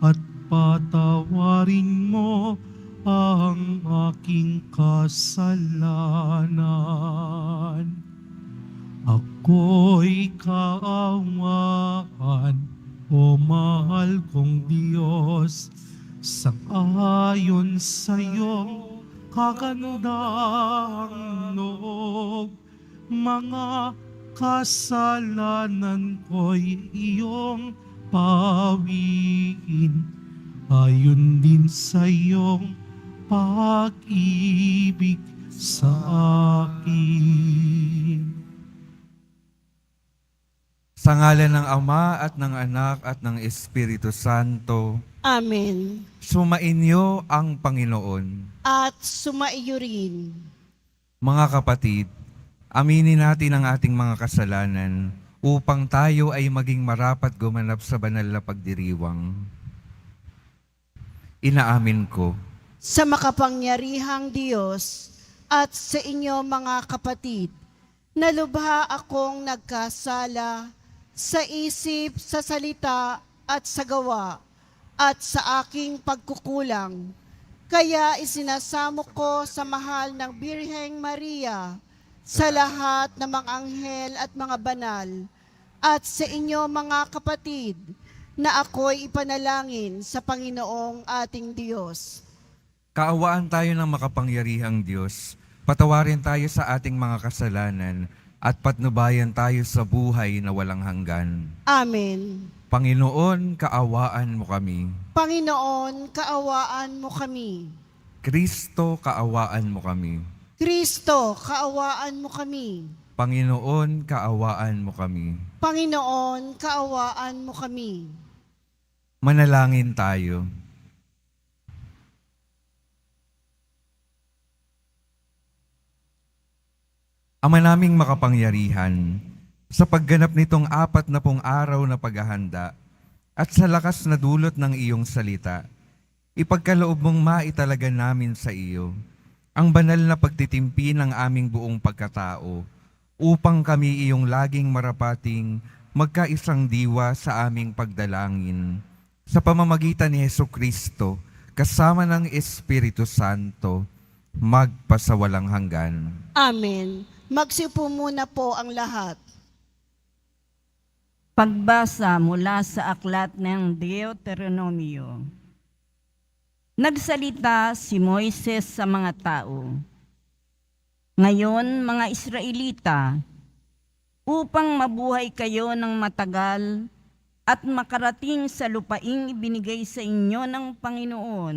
at patawarin mo ang aking kasalanan. Ako'y kaawaan, o mahal kong Diyos, sang-ayon sa iyong kagandahang loob. Mga kasalanan ko'y iyong pawiin, ayon din sa iyong pag-ibig sa akin. Sa ngalan ng Ama at ng Anak at ng Espiritu Santo, Amen. sumainyo ang Panginoon. At sumaiyo rin. Mga kapatid, aminin natin ang ating mga kasalanan upang tayo ay maging marapat gumanap sa banal na pagdiriwang. Inaamin ko Sa makapangyarihang Diyos at sa inyo mga kapatid, na lubha akong nagkasala sa isip, sa salita at sa gawa at sa aking pagkukulang. Kaya isinasamo ko sa mahal ng Birheng Maria, sa lahat ng mga anghel at mga banal, at sa inyo mga kapatid, na ako'y ipanalangin sa Panginoong ating Diyos. kaawaan tayo ng makapangyarihang Diyos, patawarin tayo sa ating mga kasalanan, at patnubayan tayo sa buhay na walang hanggan. Amen. Panginoon, kaawaan mo kami. Panginoon, kaawaan mo kami. Kristo, kaawaan mo kami. Kristo, kaawaan mo kami. Panginoon, kaawaan mo kami. Panginoon, kaawaan mo kami. Manalangin tayo. Ama naming makapangyarihan, sa pagganap nitong 40 araw na paghahanda at sa lakas na dulot ng iyong salita, ipagkaloob mong maitalaga namin sa iyo ang banal na pagtitimpi ng aming buong pagkatao upang kami iyong laging marapating magkaisang diwa sa aming pagdalangin sa pamamagitan ni Hesukristo kasama ng Espiritu Santo magpasawalang hanggan. Amen. Magsiupo muna po ang lahat. Pagbasa mula sa aklat ng Deuteronomio. Nagsalita si Moises sa mga tao. Ngayon, mga Israelita, upang mabuhay kayo ng matagal at makarating sa lupaing ibinigay sa inyo ng Panginoon,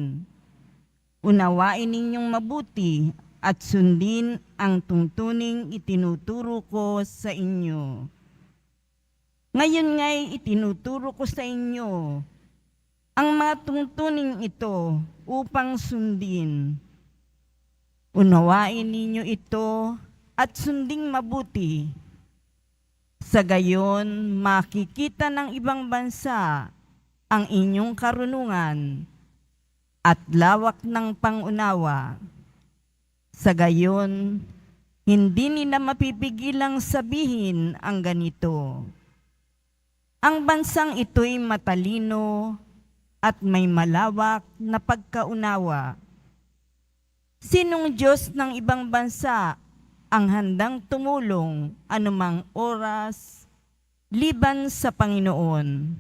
unawain ninyong mabuti at sundin ang tuntuning itinuturo ko sa inyo. Ngayon nga'y itinuturo ko sa inyo ang mga tuntuning ito upang sundin. Unawain ninyo ito at sunding mabuti. Sa gayon, makikita ng ibang bansa ang inyong karunungan at lawak ng pangunawa. Sa gayon, hindi nila mapipigilang sabihin ang ganito. Ang bansang ito'y matalino at may malawak na pagkaunawa. Sinong Diyos ng ibang bansa ang handang tumulong anumang oras liban sa Panginoon?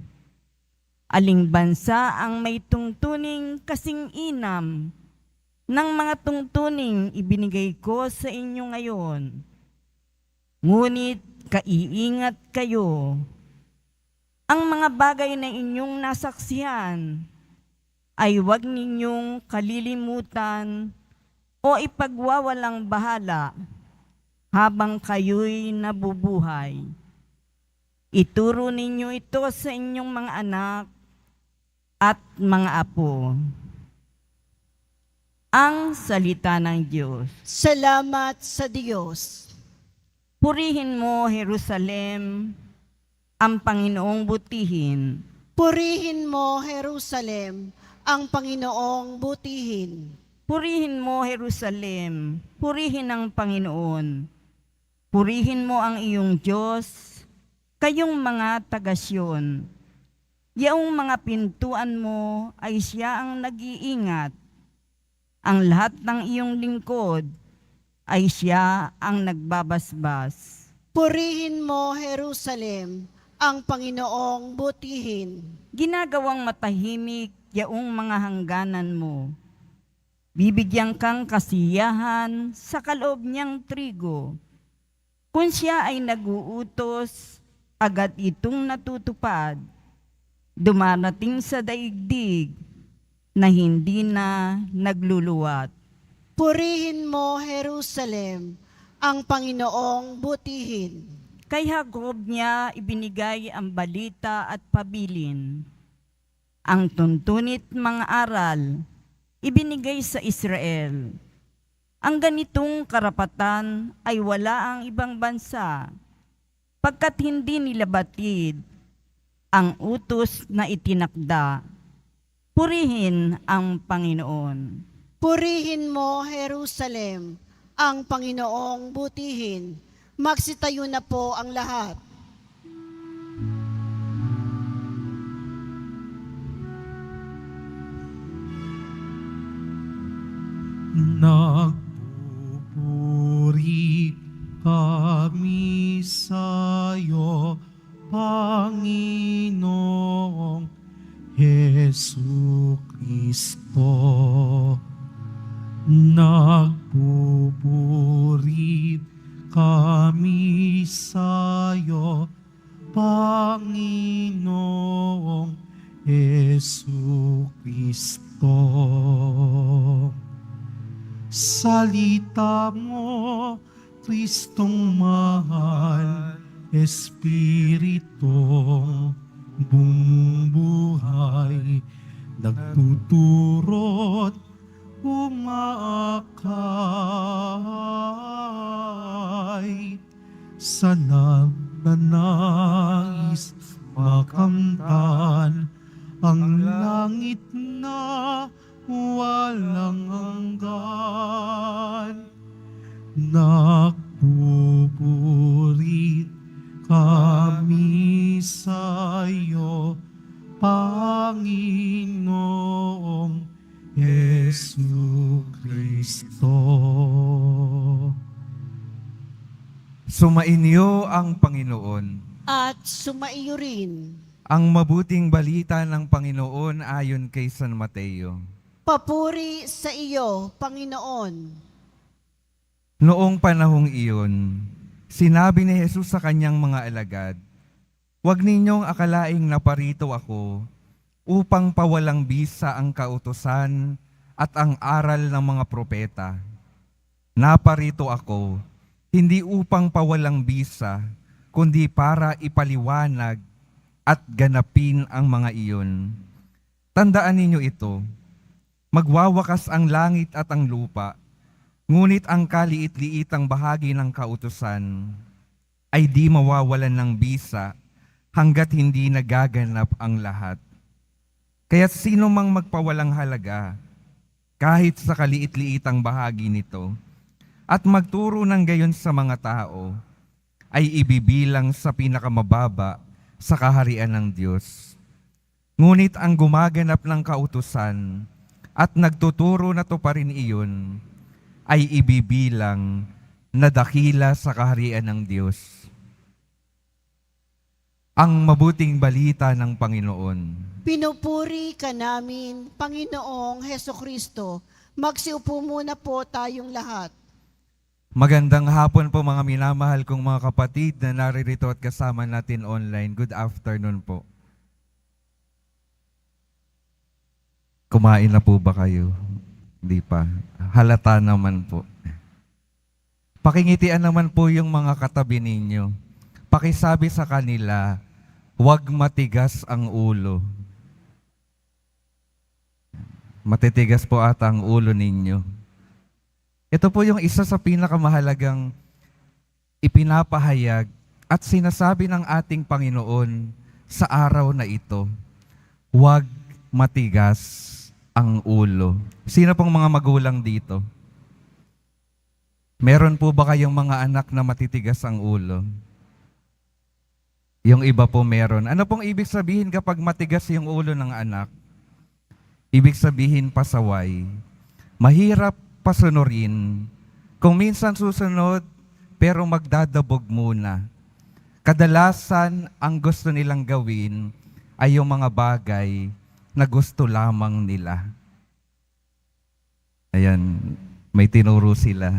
Aling bansa ang may tungtuning kasing inam ng mga tungtuning ibinigay ko sa inyo ngayon? Ngunit kaiingat kayo. Ang mga bagay na inyong nasaksihan ay huwag ninyong kalilimutan o ipagwawalang bahala habang kayo'y nabubuhay. Ituro ninyo ito sa inyong mga anak at mga apo. Ang salita ng Diyos. Salamat sa Diyos. Purihin mo, Jerusalem, ang Panginoong butihin. Purihin mo, Jerusalem, ang Panginoong butihin. Purihin mo, Jerusalem, purihin ang Panginoon. Purihin mo ang iyong Diyos, kayong mga taga-Siyon. Yaong mga pintuan mo ay siya ang nag-iingat. Ang lahat ng iyong lingkod ay siya ang nagbabasbas. Purihin mo, Jerusalem, ang Panginoong butihin. Ginagawang matahimik yaong mga hangganan mo. Bibigyan kang kasiyahan sa kaloob niyang trigo. Kung siya ay naguutos, agad itong natutupad. Dumarating sa daigdig na hindi na nagluluwat. Purihin mo, Jerusalem, ang Panginoong butihin. Kay Jacob niya ibinigay ang balita at pabilin. Ang tuntunit mga aral, ibinigay sa Israel. Ang ganitong karapatan ay wala ang ibang bansa, pagkat hindi nila batid ang utos na itinakda. Purihin ang Panginoon. Purihin mo, Jerusalem, ang Panginoong butihin. Magsitayo na po ang lahat. Nagpupuri kami sa'yo, Panginoong Hesu Kristo. Nagpupuri kami sa'yo, Panginoong Hesu Kristo. Salita mo, Kristong mahal, Espiritong bumubuhay, nagtuturo't umaakay sa nagnanais makamtan ang langit na walang hanggan. Nagpupuri kami sa'yo, Panginoong Hesu Kristo. Sumainyo ang Panginoon. At sumaiyo rin. Ang mabuting balita ng Panginoon ayon kay San Mateo. Papuri sa iyo, Panginoon. Noong panahong iyon, sinabi ni Jesus sa kanyang mga alagad, "Huwag ninyong akalaing naparito ako upang pawalang bisa ang kautusan at ang aral ng mga propeta. Naparito ako, hindi upang pawalang bisa, kundi para ipaliwanag at ganapin ang mga iyon. Tandaan ninyo ito, magwawakas ang langit at ang lupa, ngunit ang kaliit-liitang bahagi ng kautusan ay di mawawalan ng bisa hanggat hindi nagaganap ang lahat. Kaya't sino mang magpawalang halaga, kahit sa kaliit-liitang bahagi nito, at magturo ng gayon sa mga tao, ay ibibilang sa pinakamababa sa kaharian ng Diyos. Ngunit ang gumaganap ng kautusan at nagtuturo na to pa rin iyon, ay ibibilang na dakila sa kaharian ng Diyos." Ang mabuting balita ng Panginoon. Pinupuri ka namin, Panginoong Heso Kristo. Magsiupo muna po tayong lahat. Magandang hapon po mga minamahal kong mga kapatid na naririto at kasama natin online. Good afternoon po. Kumain na po ba kayo? Hindi pa. Halata naman po. Pakingitian naman po yung mga katabi ninyo. Pakisabi sa kanila, huwag matigas ang ulo. Matitigas po ata ang ulo ninyo. Ito po yung isa sa pinakamahalagang ipinapahayag at sinasabi ng ating Panginoon sa araw na ito. Huwag matigas ang ulo. Sino pong mga magulang dito? Meron po ba kayong mga anak na matitigas ang ulo? Yung iba po meron. Ano pong ibig sabihin kapag matigas yung ulo ng anak? Ibig sabihin pasaway. Mahirap pasunurin. Kung minsan susunod, pero magdadabog muna. Kadalasan, ang gusto nilang gawin ay yung mga bagay na gusto lamang nila. Ayan, may tinuro sila.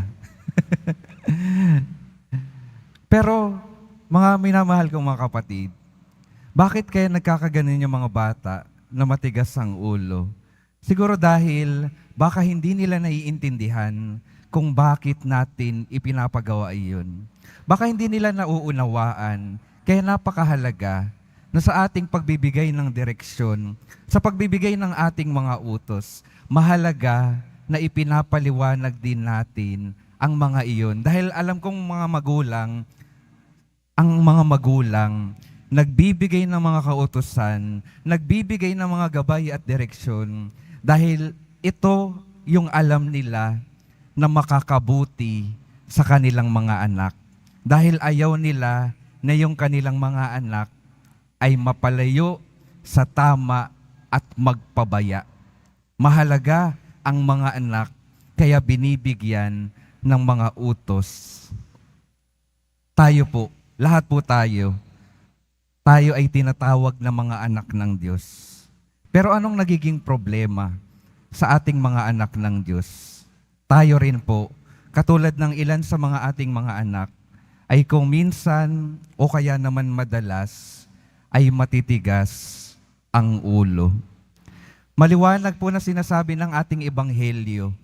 Pero, mga minamahal kong mga kapatid, bakit kaya nagkakaganon yung mga bata na matigas ang ulo? Siguro dahil baka hindi nila naiintindihan kung bakit natin ipinapagawa iyon. Baka hindi nila nauunawaan, kaya napakahalaga na sa ating pagbibigay ng direksyon, sa pagbibigay ng ating mga utos, mahalaga na ipinapaliwanag din natin ang mga iyon. Dahil alam kong ang mga magulang, nagbibigay ng mga kautusan, nagbibigay ng mga gabay at direksyon, dahil ito yung alam nila na makakabuti sa kanilang mga anak. Dahil ayaw nila na yung kanilang mga anak ay mapalayo sa tama at magpabaya. Mahalaga ang mga anak, kaya binibigyan ng mga utos. Tayo po, lahat po tayo ay tinatawag na mga anak ng Diyos. Pero anong nagiging problema sa ating mga anak ng Diyos? Tayo rin po, katulad ng ilan sa mga ating mga anak, ay kung minsan o kaya naman madalas ay matitigas ang ulo. Maliwanag po na sinasabi ng ating ebanghelyo,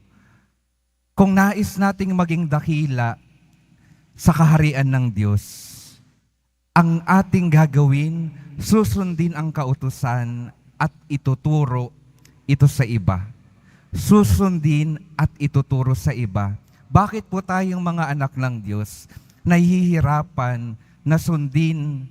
kung nais nating maging dakila sa kaharian ng Diyos, ang ating gagawin, susundin ang kautusan at ituturo ito sa iba. Susundin at ituturo sa iba. Bakit po tayong mga anak ng Diyos nahihirapan na sundin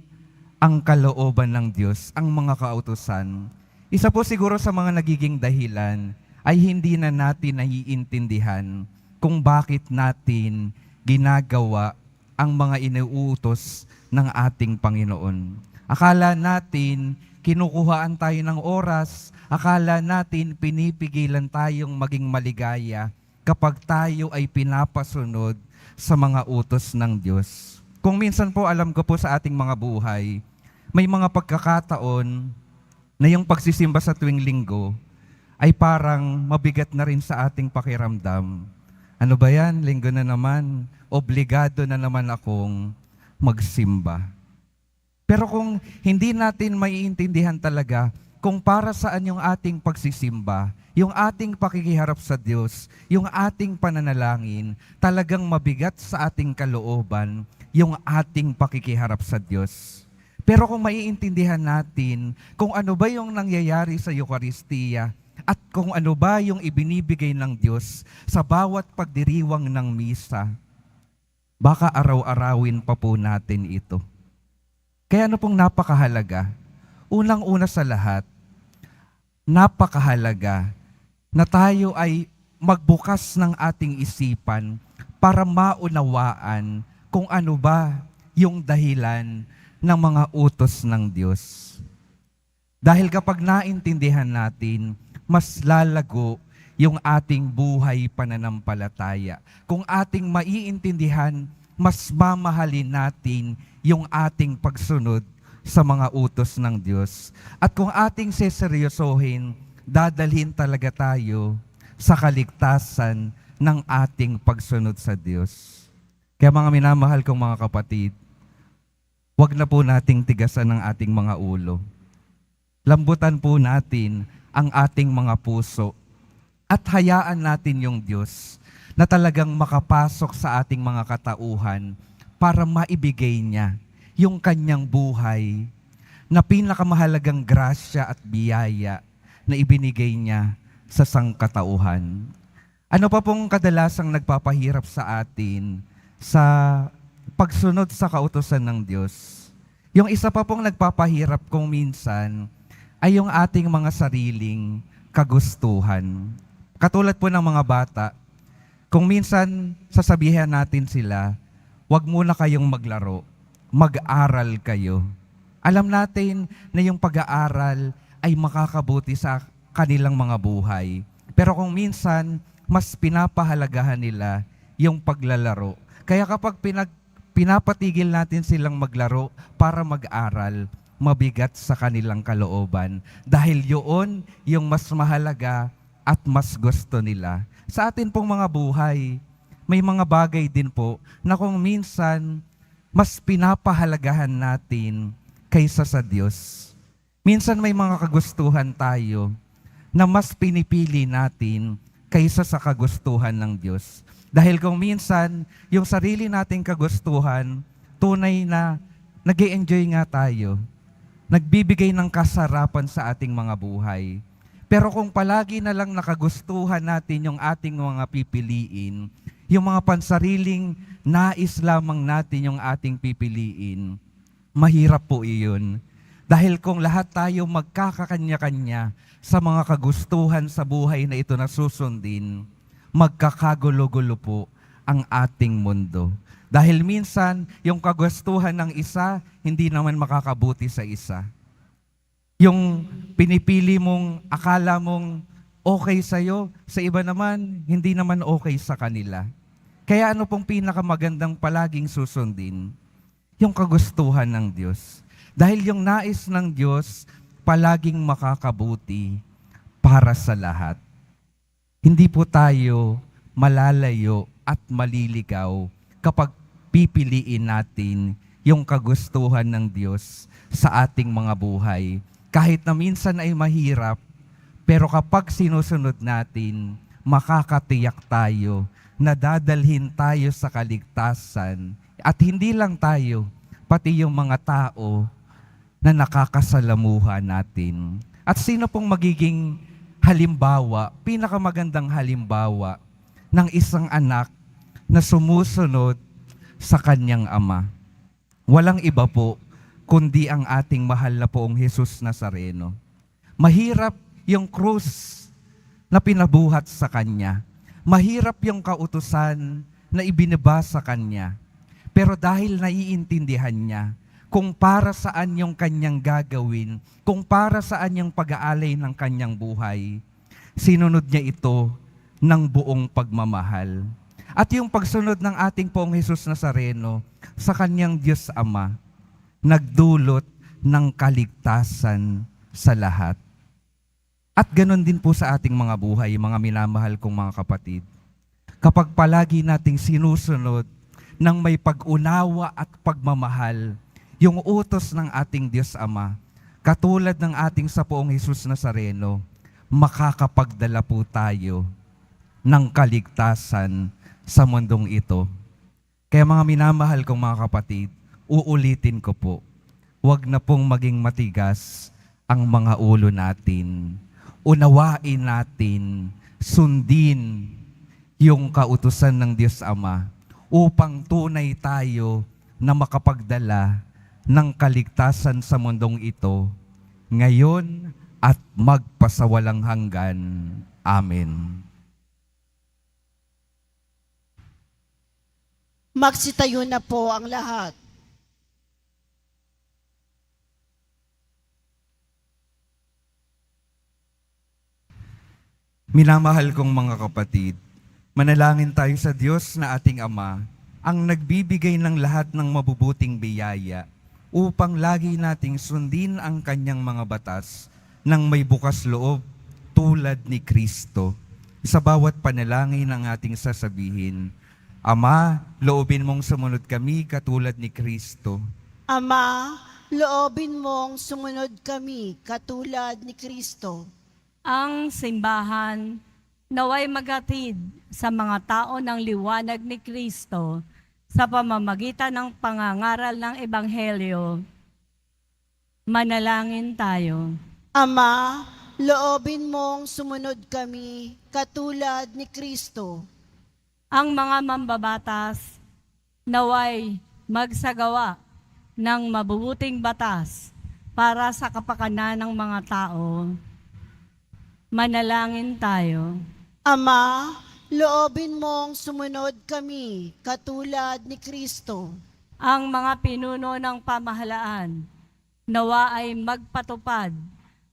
ang kalooban ng Diyos, ang mga kautusan? Isa po siguro sa mga nagiging dahilan ay hindi na natin naiintindihan kung bakit natin ginagawa ang mga inuutos ng ating Panginoon. Akala natin kinukuhaan tayo ng oras, akala natin pinipigilan tayong maging maligaya kapag tayo ay pinapasunod sa mga utos ng Diyos. Kung minsan po alam ko po sa ating mga buhay, may mga pagkakataon na yung pagsisimba sa tuwing linggo ay parang mabigat na rin sa ating pakiramdam. Ano ba yan? Linggo na naman. Obligado na naman akong magsimba. Pero kung hindi natin maiintindihan talaga kung para saan yung ating pagsisimba, yung ating pakikiharap sa Diyos, yung ating pananalangin, talagang mabigat sa ating kalooban yung ating pakikiharap sa Diyos. Pero kung maiintindihan natin kung ano ba yung nangyayari sa Eucharistia at kung ano ba yung ibinibigay ng Diyos sa bawat pagdiriwang ng misa, baka araw-arawin pa po natin ito. Kaya ano pong napakahalaga? Unang-una sa lahat, napakahalaga na tayo ay magbukas ng ating isipan para maunawaan kung ano ba yung dahilan ng mga utos ng Diyos. Dahil kapag naintindihan natin, mas lalago yung ating buhay pananampalataya. Kung ating maiintindihan, mas mamahalin natin yung ating pagsunod sa mga utos ng Diyos. At kung ating seseryosohin, dadalhin talaga tayo sa kaligtasan ng ating pagsunod sa Diyos. Kaya mga minamahal kong mga kapatid, huwag na po nating tigasan ng ating mga ulo. Lambutan po natin ang ating mga puso at hayaan natin yung Diyos na talagang makapasok sa ating mga katauhan para maibigay niya yung kanyang buhay na pinakamahalagang grasya at biyaya na ibinigay niya sa sangkatauhan. Ano pa pong kadalasang nagpapahirap sa atin sa pagsunod sa kautusan ng Diyos? Yung isa pa pong nagpapahirap kung minsan ay yung ating mga sariling kagustuhan. Katulad po ng mga bata, kung minsan sasabihan natin sila, huwag muna kayong maglaro, mag-aral kayo. Alam natin na yung pag-aaral ay makakabuti sa kanilang mga buhay. Pero kung minsan, mas pinapahalagahan nila yung paglalaro. Kaya kapag pinapatigil natin silang maglaro para mag-aral, mabigat sa kanilang kalooban. Dahil yun yung mas mahalaga at mas gusto nila. Sa atin pong mga buhay, may mga bagay din po na kung minsan mas pinapahalagahan natin kaysa sa Diyos. Minsan may mga kagustuhan tayo na mas pinipili natin kaysa sa kagustuhan ng Diyos. Dahil kung minsan, yung sarili nating kagustuhan, tunay na nag-i-enjoy nga tayo. Nagbibigay ng kasarapan sa ating mga buhay. Pero kung palagi na lang nakagustuhan natin yung ating mga pipiliin, yung mga pansariling nais lamang natin yung ating pipiliin, mahirap po iyon. Dahil kung lahat tayo magkakakanya-kanya sa mga kagustuhan sa buhay na ito na susundin, magkakagulo-gulo po ang ating mundo. Dahil minsan, yung kagustuhan ng isa, hindi naman makakabuti sa isa. Yung pinipili mong, akala mong okay sa'yo, sa iba naman, hindi naman okay sa kanila. Kaya ano pong pinakamagandang palaging susundin? Yung kagustuhan ng Diyos. Dahil yung nais ng Diyos, palaging makakabuti para sa lahat. Hindi po tayo malalayo at maliligaw kapag pipiliin natin yung kagustuhan ng Diyos sa ating mga buhay. Kahit na minsan ay mahirap, pero kapag sinusunod natin, makakatiyak tayo na dadalhin tayo sa kaligtasan. At hindi lang tayo, pati yung mga tao na nakakasalamuha natin. At sino pong magiging halimbawa, pinakamagandang halimbawa ng isang anak na sumusunod sa kanyang ama? Walang iba po, kundi ang ating mahal na poong Jesus Nazareno. Mahirap yung krus na pinabuhat sa Kanya. Mahirap yung kautusan na ibinaba sa Kanya. Pero dahil naiintindihan niya kung para saan yung Kanyang gagawin, kung para saan yung pag-aalay ng Kanyang buhay, sinunod niya ito ng buong pagmamahal. At yung pagsunod ng ating poong Jesus Nazareno sa Kanyang Diyos Ama, nagdulot ng kaligtasan sa lahat. At ganon din po sa ating mga buhay, mga minamahal kong mga kapatid. Kapag palagi nating sinusunod ng may pag-unawa at pagmamahal, yung utos ng ating Diyos Ama, katulad ng ating sa poong Jesus Nazareno, makakapagdala po tayo ng kaligtasan sa mundong ito. Kaya mga minamahal kong mga kapatid, uulitin ko po, huwag na pong maging matigas ang mga ulo natin. Unawain natin, sundin yung kautusan ng Diyos Ama upang tunay tayo na makapagdala ng kaligtasan sa mundong ito ngayon at magpasawalang hanggan. Amen. Magsitayo na po ang lahat. Minamahal kong mga kapatid, manalangin tayo sa Diyos na ating Ama, ang nagbibigay ng lahat ng mabubuting biyaya upang lagi nating sundin ang Kanyang mga batas ng may bukas loob tulad ni Kristo. Sa bawat panalangin ang ating sasabihin, Ama, loobin mong sumunod kami katulad ni Kristo. Ama, loobin mong sumunod kami katulad ni Kristo. Ang simbahan naway maghatid sa mga tao ng liwanag ni Kristo sa pamamagitan ng pangangaral ng Ebanghelyo. Manalangin tayo. Ama, loobin mong sumunod kami katulad ni Kristo. Ang mga mambabatas naway magsagawa ng mabubuting batas para sa kapakanan ng mga tao. Manalangin tayo. Ama, loobin mong sumunod kami katulad ni Kristo. Ang mga pinuno ng pamahalaan nawa ay magpatupad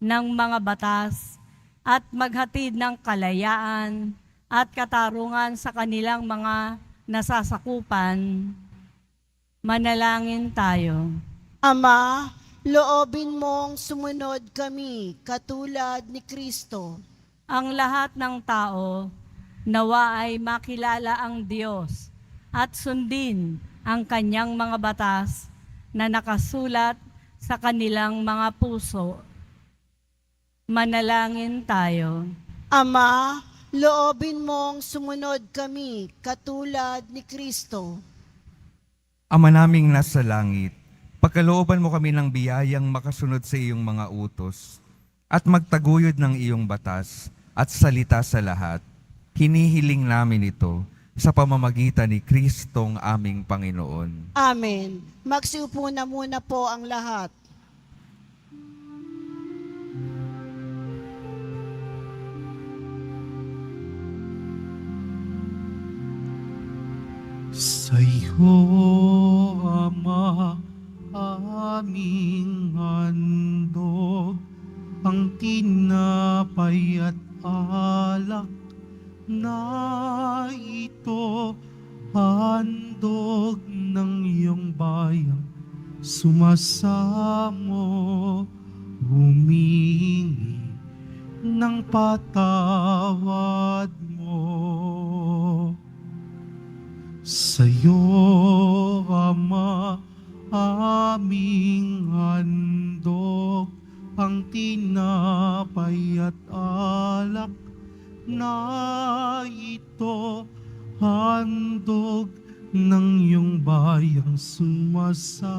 ng mga batas at maghatid ng kalayaan at katarungan sa kanilang mga nasasakupan. Manalangin tayo. Ama, loobin mong sumunod kami katulad ni Kristo. Ang lahat ng tao nawa ay makilala ang Diyos at sundin ang kanyang mga batas na nakasulat sa kanilang mga puso. Manalangin tayo. Ama, loobin mong sumunod kami katulad ni Kristo. Ama naming nasa langit, pagkalooban mo kami ng biyayang makasunod sa iyong mga utos at magtaguyod ng iyong batas at salita sa lahat. Hinihiling namin ito sa pamamagitan ni Kristong aming Panginoon. Amen. Magsiupo na muna po ang lahat. Sa'yo, Ama, aming handog, ang tinapay at alak na ito, handog ng iyong bayang sumasamo, humingi ng patawad mo. Sa'yo, Ama, aming handog, ang tinapay at alak na ito, handog ng iyong bayang sumasamot,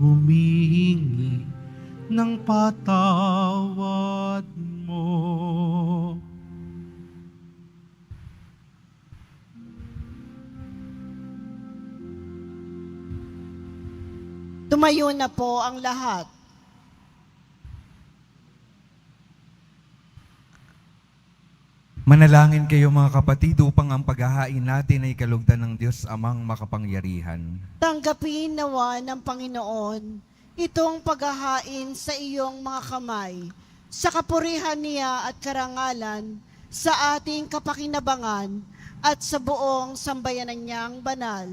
humingi ng patawad mo. Tumayo na po ang lahat. Manalangin kayo mga kapatid upang ang paghahain natin ay kalugdan ng Diyos Amang makapangyarihan. Tanggapin nawa ng Panginoon itong paghahain sa iyong mga kamay, sa kapurihan niya at karangalan, sa ating kapakinabangan at sa buong sambayanan niyang banal.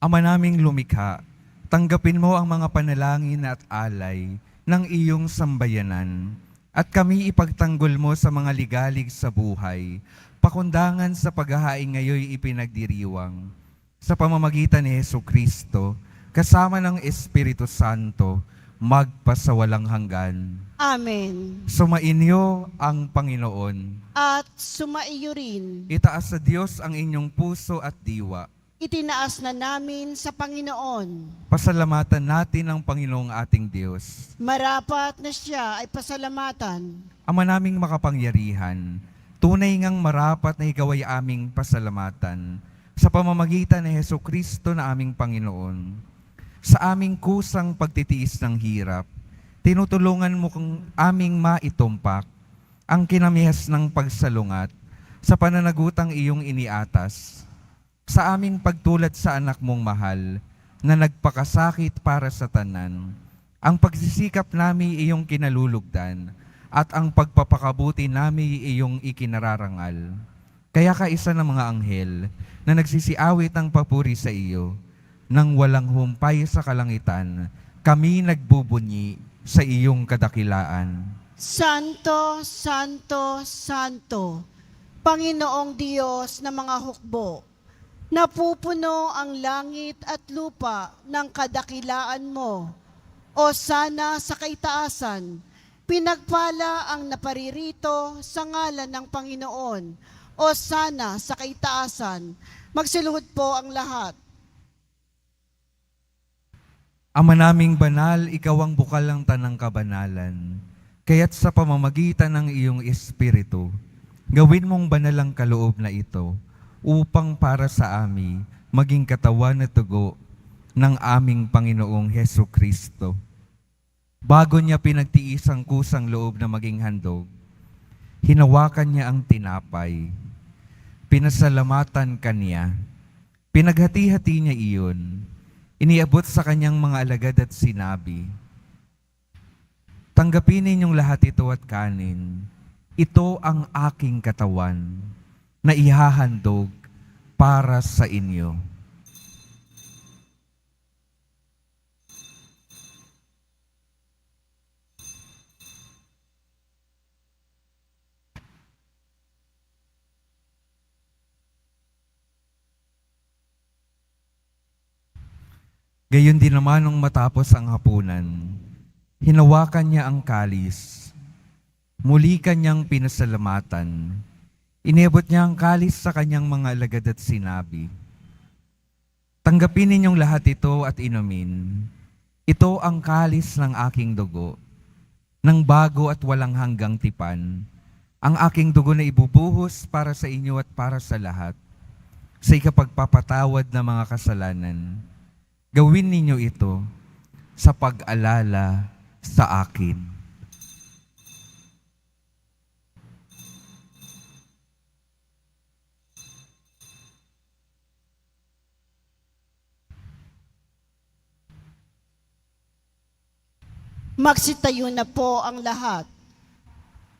Ama naming lumikha, tanggapin mo ang mga panalangin at alay ng iyong sambayanan at kami ipagtanggol mo sa mga ligalig sa buhay, pakundangan sa paghahain ngayoy ipinagdiriwang. Sa pamamagitan ni Jesucristo, kasama ng Espiritu Santo, magpasawalang hanggan. Amen. Sumainyo ang Panginoon. At sumaiyo rin, Itaas sa Diyos ang inyong puso at diwa. itinaas na namin sa Panginoon. Pasalamatan natin ang Panginoong ating Diyos. Marapat na siya ay pasalamatan. Ama naming makapangyarihan, tunay ngang marapat na ikaw ay aming pasalamatan sa pamamagitan ni Jesucristo na aming Panginoon. Sa aming kusang pagtitiis ng hirap, tinutulungan mo kung aming maitumpak ang kinamihas ng pagsalungat sa pananagutang iyong iniatas. Sa aming pagtulad sa anak mong mahal na nagpakasakit para sa tanan, ang pagsisikap nami iyong kinalulugdan at ang pagpapakabuti nami iyong ikinararangal. Kaya kaisa ng mga anghel na nagsisiawit ang papuri sa iyo, nang walang humpay sa kalangitan, kami nagbubunyi sa iyong kadakilaan. Santo, Santo, Santo, Panginoong Diyos ng mga hukbo, napupuno ang langit at lupa ng kadakilaan mo. O sana sa kaitaasan, pinagpala ang naparirito sa ngalan ng Panginoon. O sana sa kaitaasan, magsiluhod po ang lahat. Ama naming banal, ikaw ang bukal ng tanang kabanalan. Kaya't sa pamamagitan ng iyong Espiritu, gawin mong banal ang kaloob na ito upang para sa amin maging katawan at dugo ng aming Panginoong Heso Kristo. Bago niya pinagtiis ang kusang loob na maging handog, hinawakan niya ang tinapay, pinasalamatan kaniya, pinaghati-hati niya iyon, Iniabot sa kanyang mga alagad at sinabi, "Tanggapin ninyong lahat ito at kanin. Ito ang aking katawan na ihahandog para sa inyo." Gayon din naman nung matapos ang hapunan, hinawakan niya ang kalis. Muli kanyang pinasalamatan. Inabot niya ang kalis sa kanyang mga alagad at sinabi, "Tanggapin ninyong lahat ito at inumin. Ito ang kalis ng aking dugo, ng bago at walang hanggang tipan. Ang aking dugo na ibubuhos para sa inyo at para sa lahat, sa ikapagpapatawad ng mga kasalanan. Gawin ninyo ito sa pag-alala sa akin." Magsitayo na po ang lahat.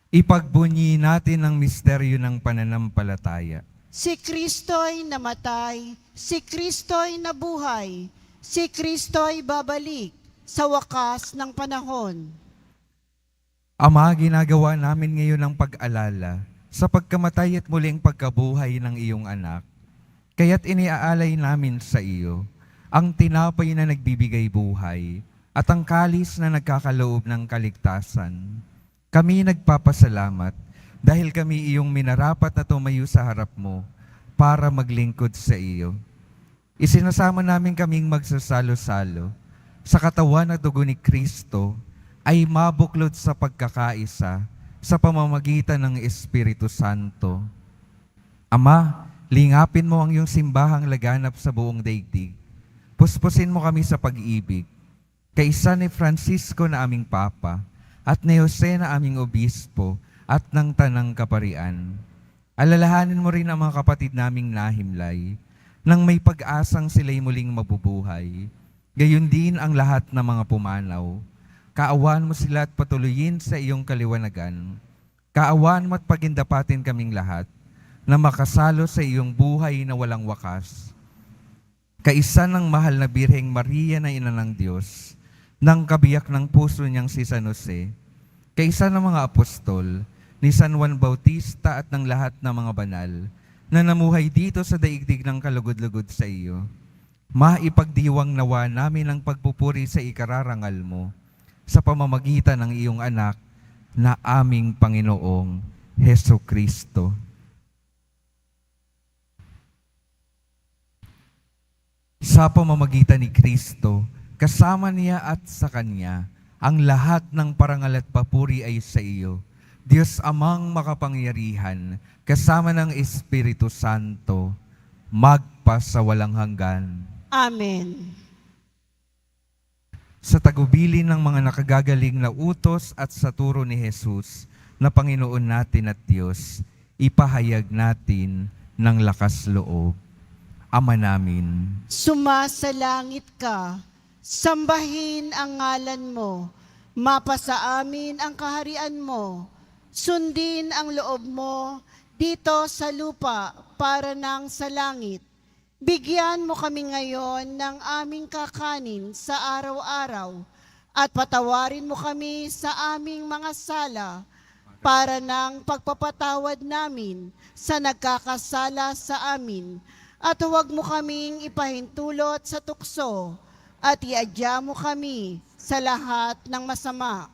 Ipagbunyi natin ang misteryo ng pananampalataya. Si Kristo'y namatay, si Kristo'y nabuhay, si Kristo'y babalik sa wakas ng panahon. Ama, ginagawa namin ngayon ang pag-alala sa pagkamatay at muling pagkabuhay ng iyong anak. Kaya't iniaalay namin sa iyo ang tinapay na nagbibigay buhay at ang kalis na nagkakaloob ng kaligtasan. Kami nagpapasalamat dahil kami iyong minarapat na tumayo sa harap mo para maglingkod sa iyo. Isinasama namin kaming magsasalo-salo sa katawan at dugo ni Kristo ay mabuklod sa pagkakaisa sa pamamagitan ng Espiritu Santo. Ama, lingapin mo ang iyong simbahang laganap sa buong daigdig. Puspusin mo kami sa pag-ibig. Kaisa ni Francisco na aming Papa at ni Jose na aming Obispo at ng Tanang Kaparian. Alalahanin mo rin ang mga kapatid naming nahimlay nang may pag-asang sila'y muling mabubuhay. Gayon din ang lahat ng mga pumanaw. Kaawaan mo sila at patuloyin sa iyong kaliwanagan. Kaawaan mo at pagindapatin kaming lahat na makasalo sa iyong buhay na walang wakas. Kaisa ng mahal na Birheng Maria na Ina ng Diyos, ng kabiyak ng puso niyang si San Jose, kaisa ng mga apostol, ni San Juan Bautista at ng lahat ng mga banal na namuhay dito sa daigdig ng kalugod-lugod sa iyo, maipagdiwang nawa namin ang pagpupuri sa ikararangal mo sa pamamagitan ng iyong anak na aming Panginoong Heso Kristo. Sa pamamagitan ni Kristo, kasama niya at sa Kanya, ang lahat ng parangal at papuri ay sa iyo, Diyos Amang makapangyarihan, kasama ng Espiritu Santo, magpa sa walang hanggan. Amen. Sa tagubilin ng mga nakagagaling na utos at sa turo ni Jesus na Panginoon natin at Diyos, ipahayag natin ng lakas loob. Ama namin, Sumasalangit ka, sambahin ang ngalan mo, mapasa amin ang kaharian mo, sundin ang loob mo dito sa lupa para nang sa langit. Bigyan mo kami ngayon ng aming kakanin sa araw-araw at patawarin mo kami sa aming mga sala para nang pagpapatawad namin sa nagkakasala sa amin. At huwag mo kaming ipahintulot sa tukso at iadya mo kami sa lahat ng masama.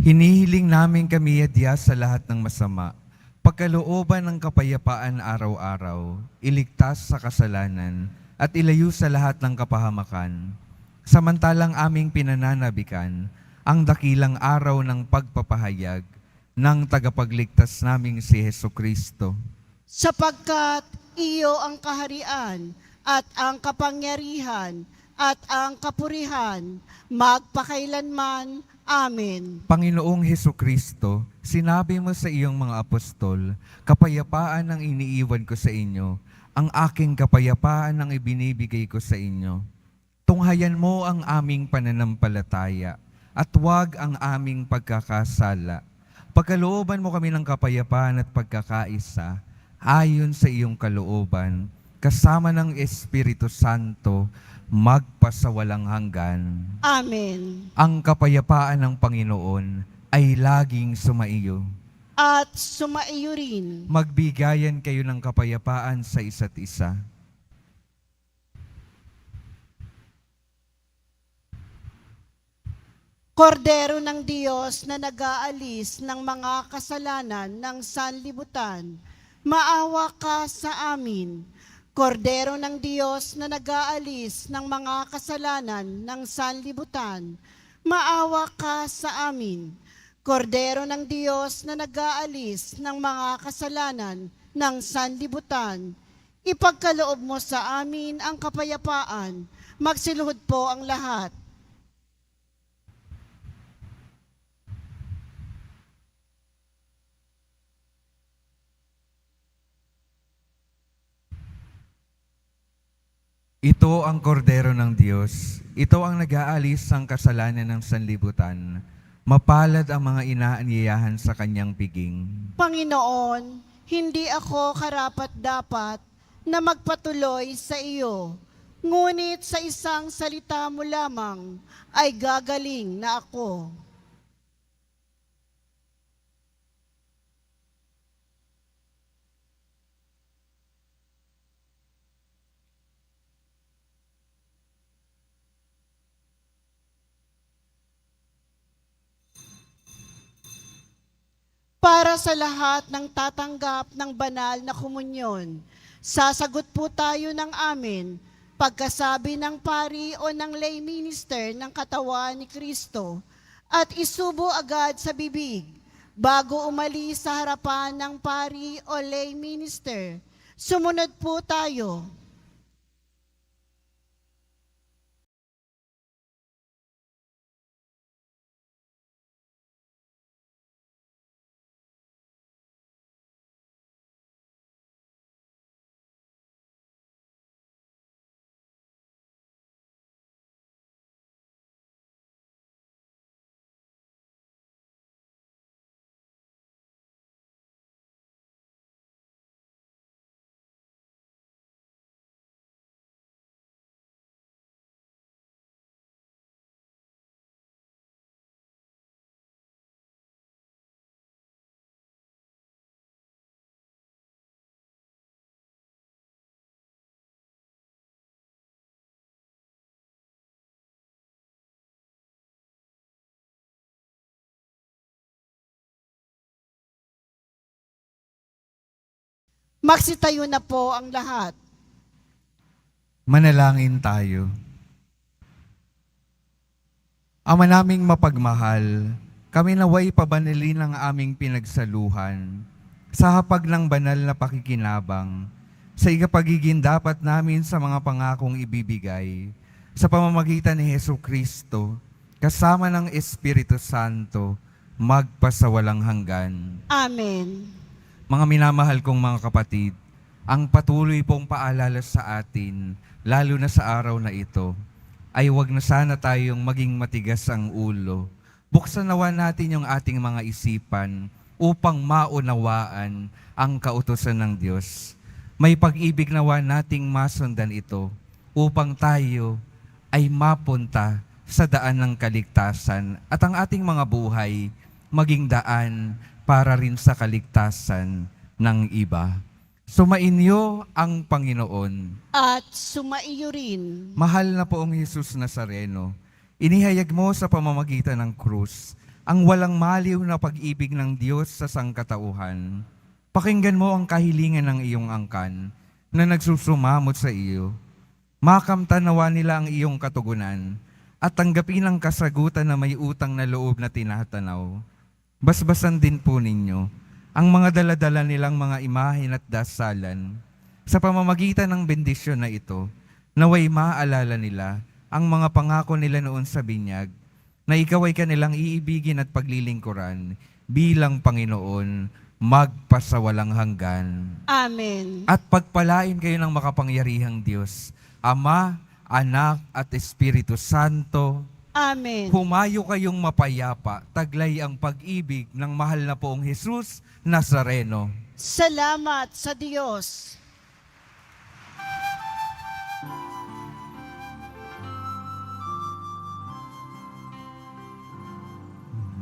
hinihiling namin kami adya sa lahat ng masama, pagkalooban ng kapayapaan araw-araw, iligtas sa kasalanan, at ilayo sa lahat ng kapahamakan. Samantalang aming pinananabikan ang dakilang araw ng pagpapahayag ng tagapagligtas naming si Heso Kristo. Sapagkat iyo ang kaharian at ang kapangyarihan at ang kapurihan magpakailanman. Amen. Panginoong Heso Kristo, sinabi mo sa iyong mga apostol, kapayapaan ang iniiwan ko sa inyo, ang aking kapayapaan ang ibinibigay ko sa inyo. Tunghayan mo ang aming pananampalataya at huwag ang aming pagkakasala. Pagkalooban mo kami ng kapayapaan at pagkakaisa ayon sa iyong kalooban, kasama ng Espiritu Santo, magpasawalang hanggan. Amen. Ang kapayapaan ng Panginoon ay laging sumaiyo. At sumaiyo rin. Magbigayan kayo ng kapayapaan sa isa't isa. Kordero ng Diyos na nag-aalis ng mga kasalanan ng sanlibutan, maawa ka sa amin. Kordero ng Diyos na nag-aalis ng mga kasalanan ng sanlibutan, maawa ka sa amin. Kordero ng Diyos na nag-aalis ng mga kasalanan ng sanlibutan, ipagkaloob mo sa amin ang kapayapaan. Magsiluhod po ang lahat. Ito ang kordero ng Diyos. Ito ang nag-aalis ng kasalanan ng sanlibutan. Mapalad ang mga inaanyayahan sa kanyang piging. Panginoon, hindi ako karapat-dapat na magpatuloy sa iyo. Ngunit sa isang salita mo lamang ay gagaling na ako. Para sa lahat ng tatanggap ng banal na komunyon, sasagot po tayo ng amin pagkasabi ng pari o ng lay minister ng katawan ni Kristo at isubo agad sa bibig bago umalis sa harapan ng pari o lay minister. Sumunod po tayo. Magsitayo na po ang lahat. Manalangin tayo. Ama naming mapagmahal, kami naway pabanalin ang aming pinagsaluhan sa hapag ng banal na pakikinabang sa ikapagiging dapat namin sa mga pangakong ibibigay sa pamamagitan ni Hesu Kristo kasama ng Espiritu Santo magpasawalang hanggan. Amen. Mga minamahal kong mga kapatid, ang patuloy pong paalala sa atin, lalo na sa araw na ito, ay huwag na sana tayong maging matigas ang ulo. Buksan nawa natin yung ating mga isipan upang maunawaan ang kautusan ng Diyos. May pag-ibig nawa nating masundan ito upang tayo ay mapunta sa daan ng kaligtasan at ang ating mga buhay maging daan para rin sa kaligtasan ng iba. Sumainyo ang Panginoon. At sumaiyo rin. Mahal na poong Jesus Nazareno, inihayag mo sa pamamagitan ng krus ang walang maliw na pag-ibig ng Diyos sa sangkatauhan. Pakinggan mo ang kahilingan ng iyong angkan na nagsusumamot sa iyo. Makamtan nawa nila ang iyong katugunan at tanggapin ang kasagutan na may utang na loob na tinatanaw. Basbasan din po ninyo ang mga daladala nilang mga imahen at dasalan. Sa pamamagitan ng bendisyon na ito, naway maaalala nila ang mga pangako nila noon sa binyag, na ikaw ay kanilang iibigin at paglilingkuran bilang Panginoon magpasawalang hanggan. Amen. At pagpalain kayo ng makapangyarihang Diyos, Ama, Anak, at Espiritu Santo. Amen. Humayo kayong mapayapa, taglay ang pag-ibig ng mahal na poong Jesus Nazareno. Salamat sa Diyos.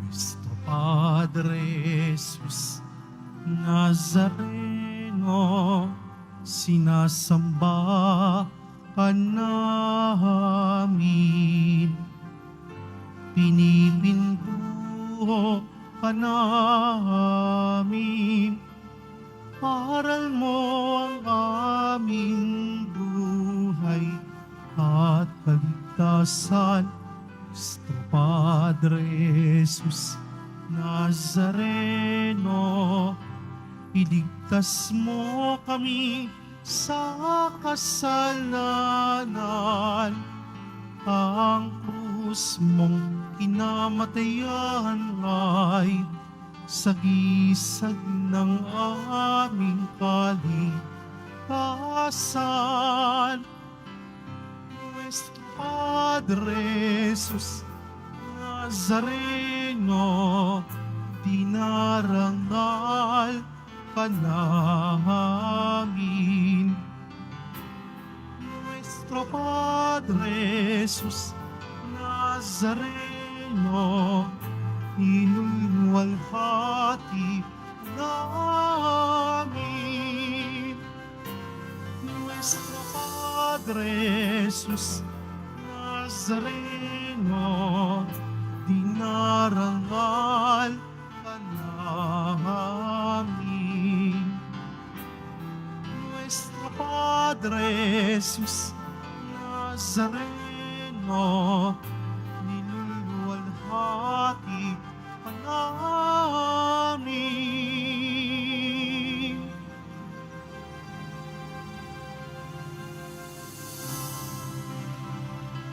Nuestro Padre Jesus Nazareno, sinasamba ka namin. Pinipintuho ka namin. Aral mo ang aming buhay at kaligtasan. Nuestro Padre Jesus Nazareno, iligtas mo kami sa kasalanan. Ang krus mong kinamatayan ay sagisag ng aming kaligtasan. Nuestro Padre Jesus Nazareno, dinarangal ka namin. Nuestro Padre Jesus Nazareno, inuwalhati namin. Nuestro Padre Jesus Nazareno, dinarangal ka namin. Nuestro Padre Jesus Nazareno,